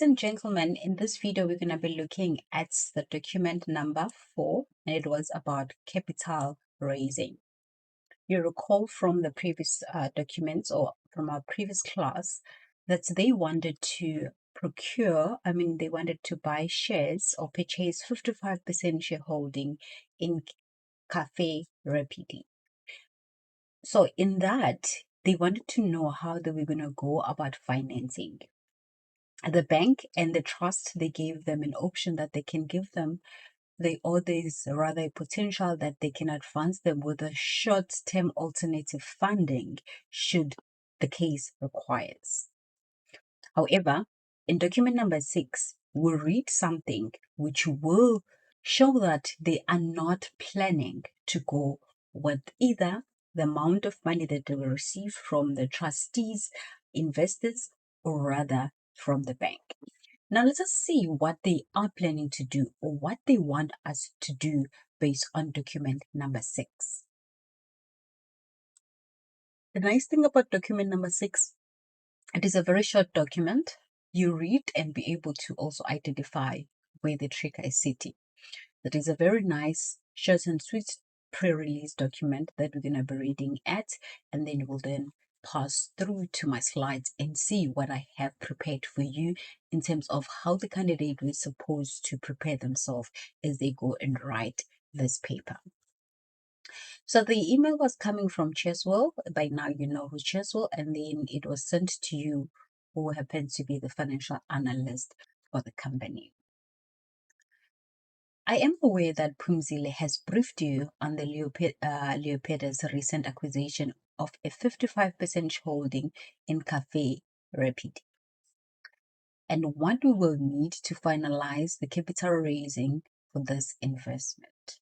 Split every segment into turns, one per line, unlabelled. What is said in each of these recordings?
Ladies and gentlemen, in this video, we're going to be looking at the document number 4, and it was about capital raising. You recall from the previous documents or from our previous class that they wanted to they wanted to buy shares or purchase 55% shareholding in Cafe Rapidi. So in that, they wanted to know how they were going to go about financing. The bank and the trust, they gave them an option that they can give them there's rather a potential that they can advance them with a short-term alternative funding should the case requires. However, in document number 6, we'll read something which will show that they are not planning to go with either the amount of money that they will receive from the trustees, investors, or rather from the bank. Now let us see what they are planning to do or what they want us to do based on document number 6. The nice thing about document number 6, it is a very short document. You read and be able to also identify where the trigger is sitting. That is a very nice, short and sweet pre-release document that we're going to be reading at, and then we'll then pass through to my slides and see what I have prepared for you in terms of how the candidate was supposed to prepare themselves as they go and write this paper. So the email was coming from Cheswell. By now you know who Cheswell, and then it was sent to you who happens to be the financial analyst for the company. I am aware that Pumzile has briefed you on the Leopeda's recent acquisition of a 55% holding in Cafe Rapid, and what we will need to finalize the capital raising for this investment.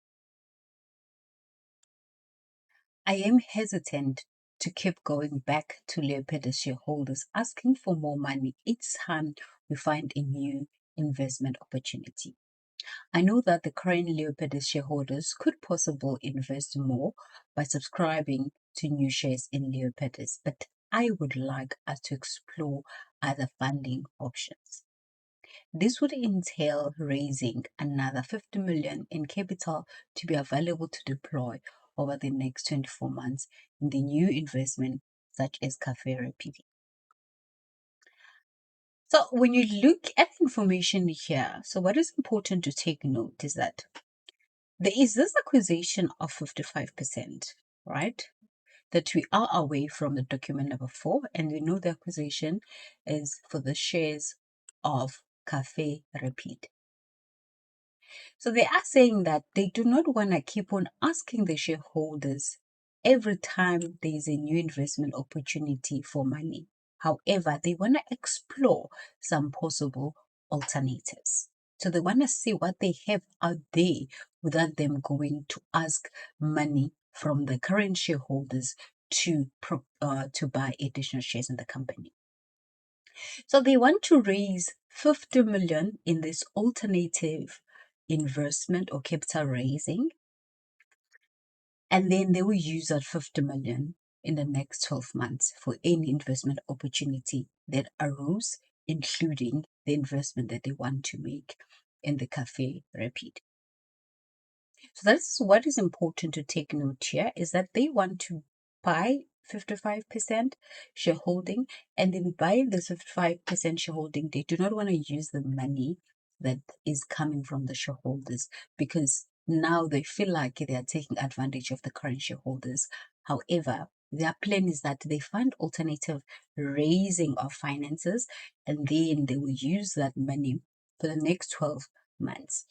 I am hesitant to keep going back to Leopeda's shareholders asking for more money each time we find a new investment opportunity. I know that the current Leopedas shareholders could possibly invest more by subscribing to new shares in Leopedas, but I would like us to explore other funding options. This would entail raising another 50 million in capital to be available to deploy over the next 24 months in the new investment such as Cafe Rapidi. So when you look at information here, so what is important to take note is that there is this acquisition of 55%, right? That we are away from the document number 4, and we know the acquisition is for the shares of Cafe Rapid. So they are saying that they do not want to keep on asking the shareholders every time there is a new investment opportunity for money. However, they want to explore some possible alternatives. So they want to see what they have out there without them going to ask money from the current shareholders to buy additional shares in the company. So they want to raise 50 million in this alternative investment or capital raising, and then they will use that 50 million in the next 12 months for any investment opportunity that arose, including the investment that they want to make in the Cafe Rapid. So that's what is important to take note here, is that they want to buy 55% shareholding, and then buying the 55% shareholding, they do not want to use the money that is coming from the shareholders, because now they feel like they are taking advantage of the current shareholders. However, their plan is that they find alternative raising of finances, and then they will use that money for the next 12 months.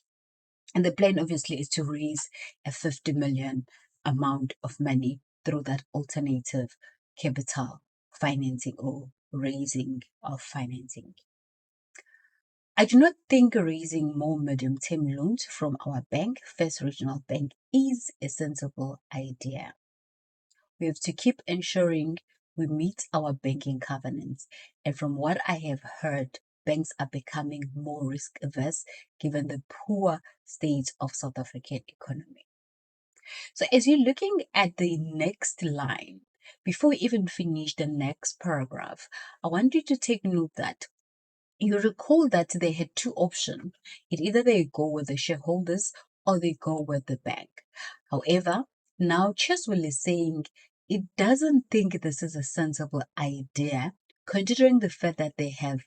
And the plan obviously is to raise a 50 million amount of money through that alternative capital financing or raising of financing. I do not think raising more medium-term loans from our bank, First Regional Bank, is a sensible idea. We have to keep ensuring we meet our banking covenants. And from what I have heard, banks are becoming more risk averse given the poor state of South African economy. So as you're looking at the next line, before we even finish the next paragraph, I want you to take note that You recall that they had two options. It either they go with the shareholders or they go with the bank. However, now Cheswell is saying it doesn't think this is a sensible idea, considering the fact that they have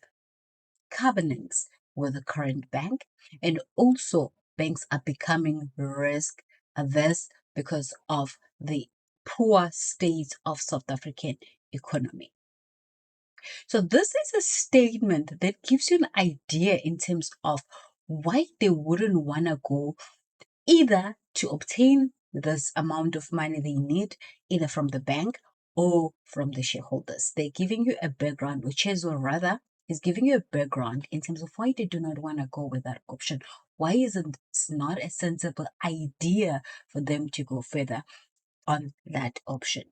covenants with the current bank, and also banks are becoming risk averse because of the poor state of South African economy. So this is a statement that gives you an idea in terms of why they wouldn't want to go either to obtain this amount of money they need, either from the bank or from the shareholders. They're giving you a background, which is, or rather, is giving you a background in terms of why they do not want to go with that option. Why isn't it not a sensible idea for them to go further on that option?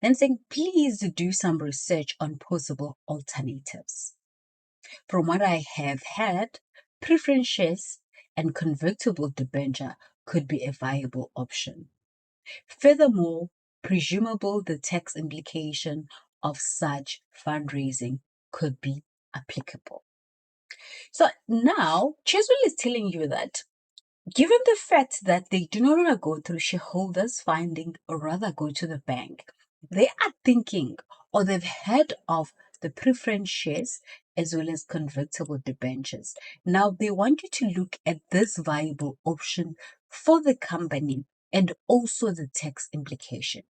Then saying, please do some research on possible alternatives. From what I have heard, preference shares and convertible debenture could be a viable option. Furthermore, presumable the tax implication of such fundraising could be applicable. So now, Cheswell is telling you that given the fact that they do not want to go through shareholders finding or rather go to the bank, they are thinking or they've heard of the preference shares as well as convertible debentures. Now they want you to look at this viable option for the company and also the tax implication.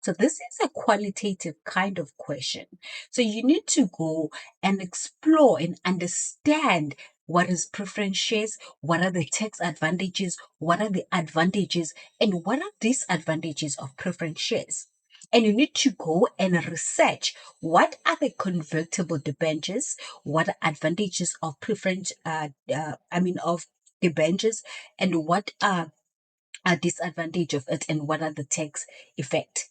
So this is a qualitative kind of question. So you need to go and explore and understand what is preference shares, what are the tax advantages, what are the advantages, and what are disadvantages of preference shares. And you need to go and research what are the convertible debentures, what are advantages of preference, of debentures, and what are a disadvantage of it, and what are the tax effect.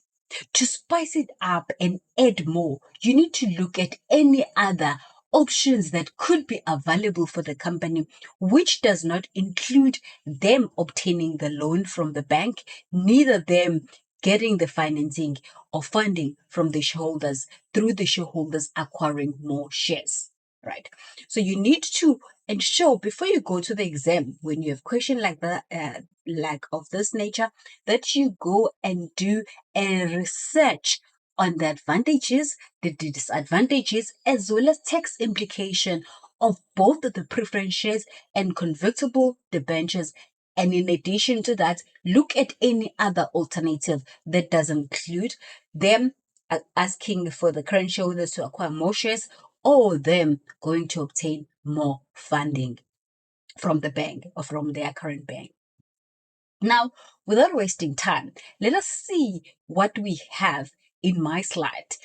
To spice it up and add more, you need to look at any other options that could be available for the company, which does not include them obtaining the loan from the bank, neither them getting the financing or funding from the shareholders through the shareholders acquiring more shares. Right. So you need to ensure before you go to the exam, when you have question like that, like of this nature, that you go and do a research on the advantages, the disadvantages, as well as tax implication of both the preference shares and convertible debentures. And in addition to that, look at any other alternative that does include them asking for the current shareholders to acquire more shares or them going to obtain more funding from the bank or from their current bank. Now, without wasting time, let us see what we have in my slide,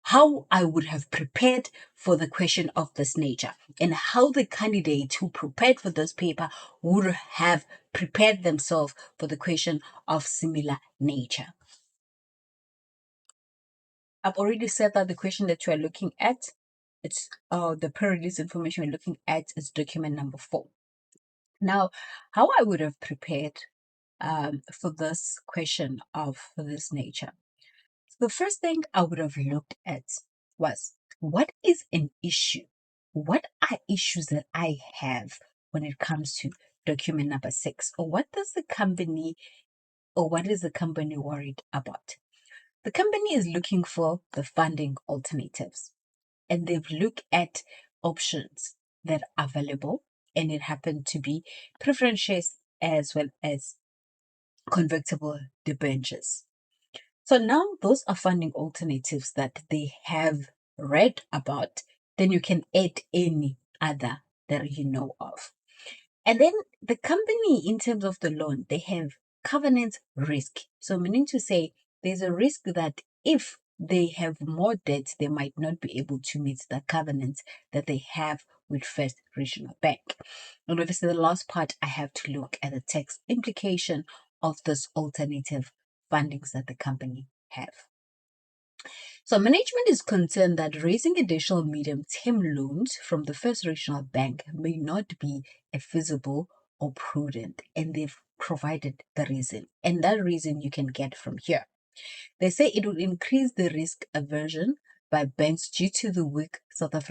how I would have prepared for the question of this nature, and how the candidate who prepared for this paper would have prepared themselves for the question of similar nature. I've already said that the question that you are looking at, it's the pre-release information we're looking at is document number 4. Now, how I would have prepared for this question of this nature. So the first thing I would have looked at was, what is an issue? What are issues that I have when it comes to document number 6? Or what does the company, or what is the company worried about? The company is looking for the funding alternatives, and they've looked at options that are available, and it happened to be preference shares as well as convertible debentures. So now those are funding alternatives that they have read about. Then you can add any other that you know of. And then the company, in terms of the loan, they have covenant risk. So meaning to say there's a risk that if they have more debt, they might not be able to meet the covenants that they have with First Regional Bank. And obviously the last part, I have to look at the tax implication of this alternative fundings that the company have. So management is concerned that raising additional medium-term loans from the First Regional Bank may not be feasible or prudent, and they've provided the reason. And that reason you can get from here. They say it will increase the risk aversion by banks due to the weak South African